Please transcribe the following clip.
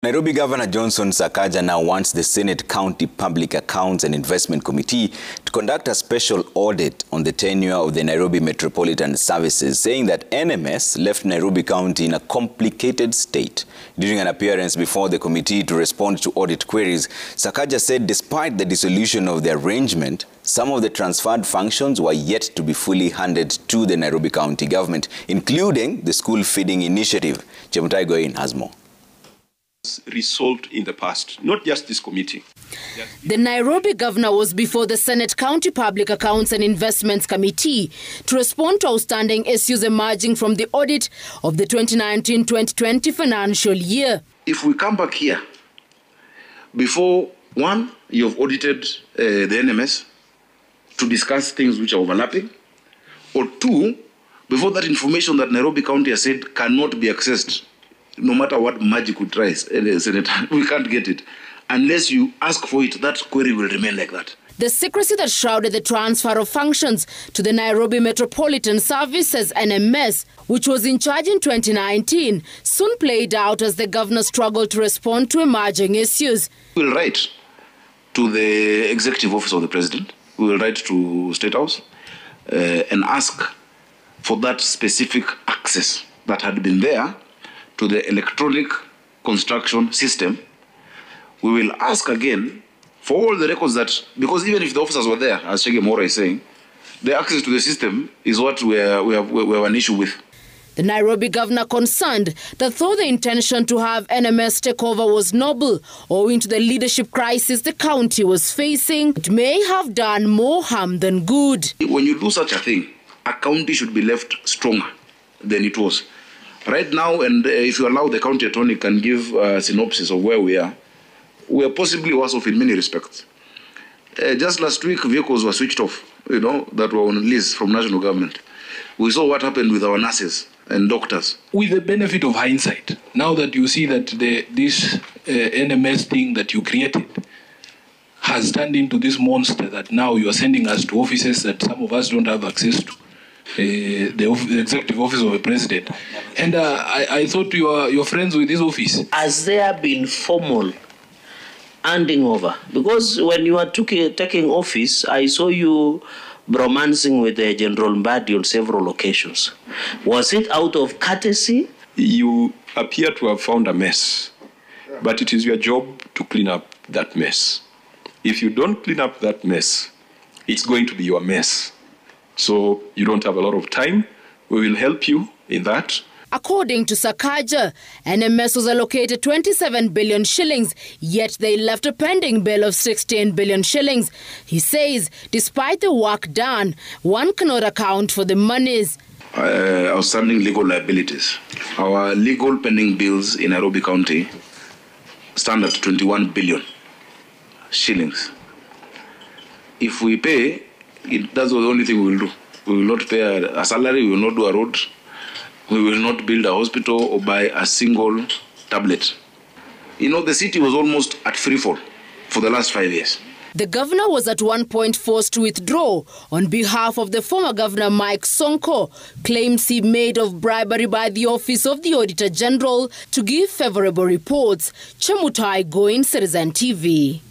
Nairobi Governor Johnson Sakaja now wants the Senate County Public Accounts and Investment Committee to conduct a special audit on the tenure of the Nairobi Metropolitan Services, saying that NMS left Nairobi County in a complicated state. During an appearance before the committee to respond to audit queries, Sakaja said despite the dissolution of the arrangement, some of the transferred functions were yet to be fully handed to the Nairobi County government, including the school feeding initiative. Chemutai Goin has more. Resolved in the past, not just this committee. The Nairobi governor was before the Senate County Public Accounts and Investments Committee to respond to outstanding issues emerging from the audit of the 2019-2020 financial year. If we come back here, before one, you've audited the NMS to discuss things which are overlapping, or two, before that information that Nairobi County has said cannot be accessed, no matter what magic we try, Senator, we can't get it. Unless you ask for it, that query will remain like that. The secrecy that shrouded the transfer of functions to the Nairobi Metropolitan Services, NMS, which was in charge in 2019, soon played out as the governor struggled to respond to emerging issues. We will write to the Executive Office of the President, we will write to State House and ask for that specific access that had been there to the electronic construction system. We will ask again for all the records that, because even if the officers were there, as Shege Mora is saying, the access to the system is what we have an issue with. The Nairobi governor concerned that though the intention to have NMS take over was noble, owing to the leadership crisis the county was facing, it may have done more harm than good. When you do such a thing, a county should be left stronger than it was. Right now, and if you allow, the county attorney can give a synopsis of where we are possibly worse off in many respects. Just last week, vehicles were switched off, that were on lease from national government. We saw what happened with our nurses and doctors. With the benefit of hindsight, now that you see that this NMS thing that you created has turned into this monster that now you are sending us to offices that some of us don't have access to. The Executive Office of the President. And I thought you're friends with this office. Has there been formal handing over? Because when you are taking office, I saw you bromancing with General Mbadi on several occasions. Was it out of courtesy? You appear to have found a mess, but it is your job to clean up that mess. If you don't clean up that mess, it's going to be your mess. So you don't have a lot of time. We will help you in that. According to Sakaja, NMS was allocated 27 billion shillings, yet they left a pending bill of 16 billion shillings. He says, despite the work done, one cannot account for the monies. Outstanding legal liabilities. Our legal pending bills in Nairobi County stand at 21 billion shillings. If we pay, that's the only thing we will do. We will not pay a salary, we will not do a road, we will not build a hospital or buy a single tablet. The city was almost at free fall for the last 5 years. The governor was at one point forced to withdraw on behalf of the former governor Mike Sonko, claims he made of bribery by the Office of the Auditor General to give favorable reports. Chemutai Goin, Citizen TV.